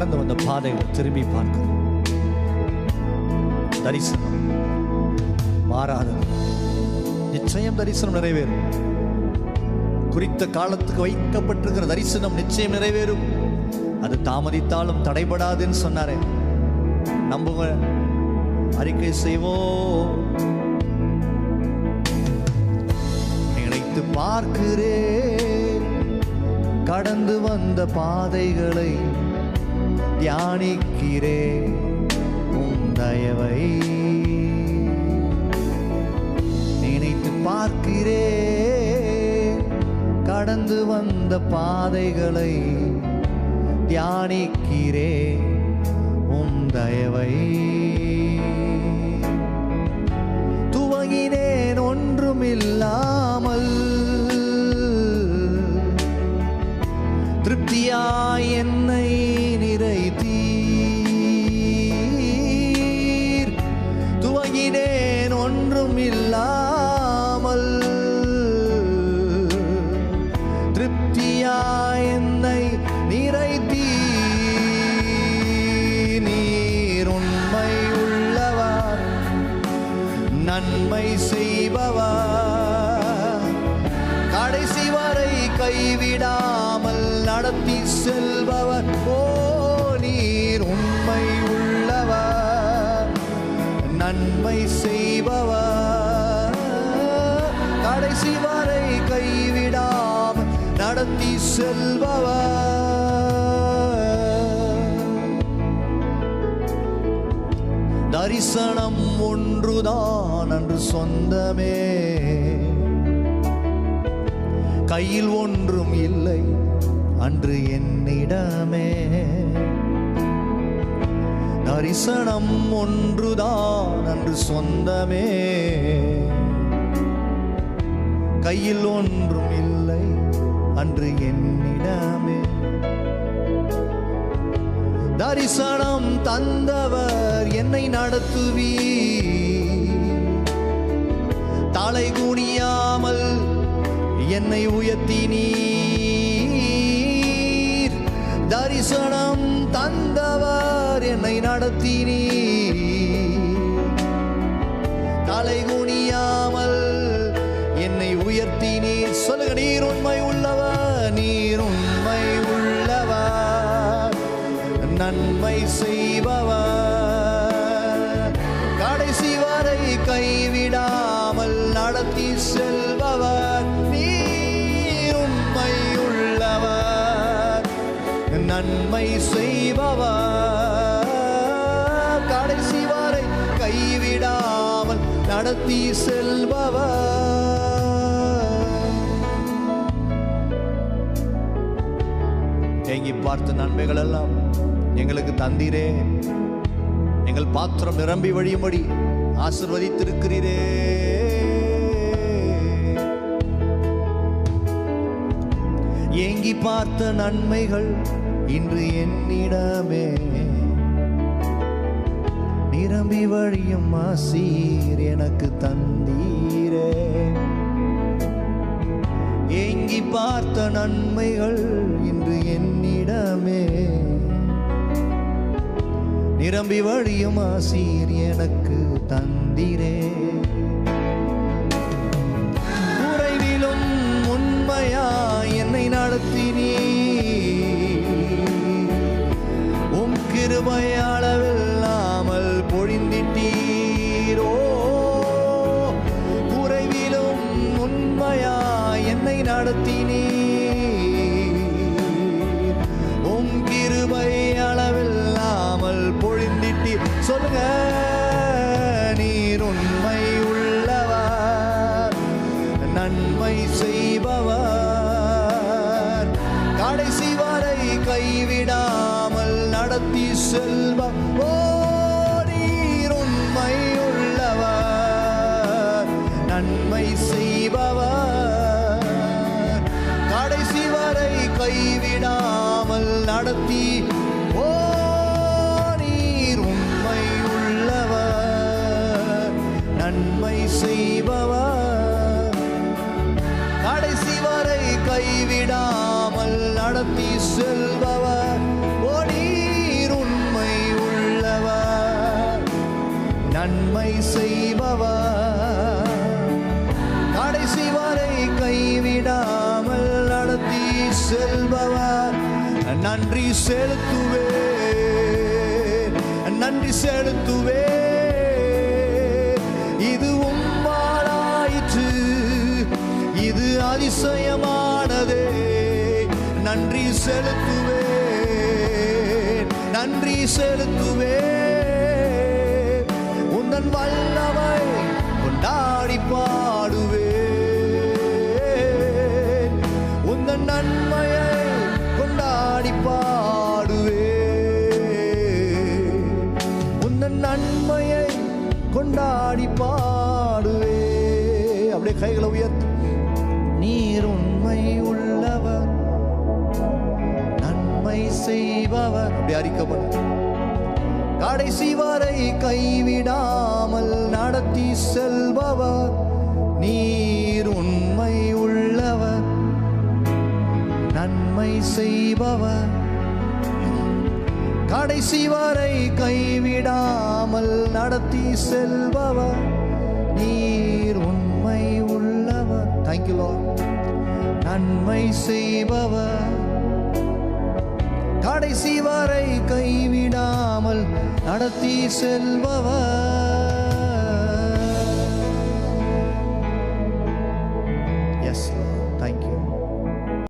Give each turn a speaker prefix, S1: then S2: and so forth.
S1: கடந்து வந்த பாதைகளை திரும்பி பார்க்கிறோம். தரிசனம் மாறாதது. நிச்சயம் தரிசனம் நிறைவேறும். குறித்த காலத்துக்கு வைக்கப்பட்டிருக்கிற தரிசனம் நிச்சயம் நிறைவேறும். அது தாமதித்தாலும் தடைபடாதுன்னு சொன்னாரே. நம்புங்க, அறிக்கை செய்வோம். நினைத்து பார்க்கிறேன் கடந்து வந்த பாதைகளை, தியானிக்கிறேன் உம் தயவை. நினைத்து பார்க்கிறேன் கடந்து வந்த பாதைகளை, தியானிக்கிறேன் உம் தயவை. துவங்கினேன் ஒன்றுமில்லாமல், திருப்தியாய் என்னை நிறைத்தீர். துவங்கினேன் ஒன்றுமில்லாமல், திருப்தியாய் என்னை நிறைத்தீர். நீர் உண்மை உள்ளவர், நன்மை செய்பவர், கடைசி வரை கைவிடாமல் நடத்தி செல்பவர். ஓ, நீர் உண்மை உள்ளவர், நன்மை செய்பவர், கடைசி வரை கைவிடாமல் நடத்தி செல்பவர். தரிசனம் ஒன்றுதான் அன்று சொந்தமே, கையில் ஒன்றும் இல்லை அன்று என்னிடமே. தரிசனம் ஒன்றுதான் அன்று சொந்தமே, கையில் ஒன்றும் இல்லை அன்று என்னிடமே. தரிசனம் தந்தவர் என்னை நடத்துவீர். தலை குனியாமல் என்னை உயர்த்தினீர். தரிசனம் தந்தவர் என்னை நடத்தினீர். தலை குனியாமல் என்னை உயர்த்தினீர். சொல்லுங்க, நீர் உண்மை உள்ளவர், நீர் உண்மை உள்ளவர், நன்மை செய்பவர், கடைசி வரை கைவிடாமல் நடத்தி செல்பவர். நீர் உண்மை உள்ளவர், நன்மை செய்பவர், கடைசி வரை கைவிடாமல் நடத்தி செல்பவர். ஏங்கி பார்த்த நன்மைகள் எல்லாம் எங்களுக்கு தந்தீரே. எங்கள் பாத்திரம் நிரம்பி வழியும்படி ஆசீர்வதித்திருக்கிறீரே. ஏங்கி பார்த்த நன்மைகள் இன்று என்னிடமே, நிரம்பி வழியும் ஆசீர் எனக்கு தந்தீரே. ஏங்கி பார்த்த நன்மைகள் இன்று என்னிடமே, நிரம்பி வழியும் ஆசீர் எனக்கு தந்தீரே. குறைவிலும் உண்மையாய் என்னை நடத்தினீர். உம் கிருபை அளவில்லாமல் பொழிந்திட்டீரோ. குறைவிலும் உண்மையாய் என்னை நடத்தினீர். உம் கிருபை அளவில்லாமல் பொழிந்திட்டீர். சொல்லுங்க, நீர் உண்மை உள்ளவர், நன்மை செய்பவர், கடைசி வரை கைவிடாமல் நடத்தி செல்பவர். ஓ, நீர் உண்மை உள்ளவர், நன்மை செய்பவர், கடைசி வரை கைவிடாமல் நடத்தி. ஓ, நீர் உண்மை உள்ளவர், நன்மை செய்பவர், கடைசி வரை கைவிடாமல் நடத்தி செல்பவர். ஓ, நீர் நன்மை செய்பவர், கடைசி வரை கைவிடாமல் நடத்தி செல்பவர். நன்றி செலுத்துவேன், நன்றி செலுத்துவேன். இது உம்மாலாயிற்று, இது அதிசயமானதே. நன்றி செலுத்துவேன், நன்றி செலுத்துவேன். உந்தன் வல்லமை கொண்டாடி பாடுவேன், உந்தன் நன்மையை கொண்டாடி பாடுவேன், உந்தன் நன்மையை கொண்டாடி பாடுவேன். அப்படியே கைகளை உயர்த்து. நீர் உண்மை உள்ளவர், நன்மை செய்பவர். அப்படி அறிக்கப்படும். கடைசி வரை கைவிடாமல் நடத்தி செல்பவர். நீர் உண்மை உள்ளவர், நன்மை செய்பவர். கடைசி வரை கைவிடாமல் நடத்தி செல்பவர். நீர் உண்மை உள்ளவர். Thank you Lord. நன்மை செய்பவர், கடைசி வரை கைவிடாமல் நடத்தி செல்பவர்.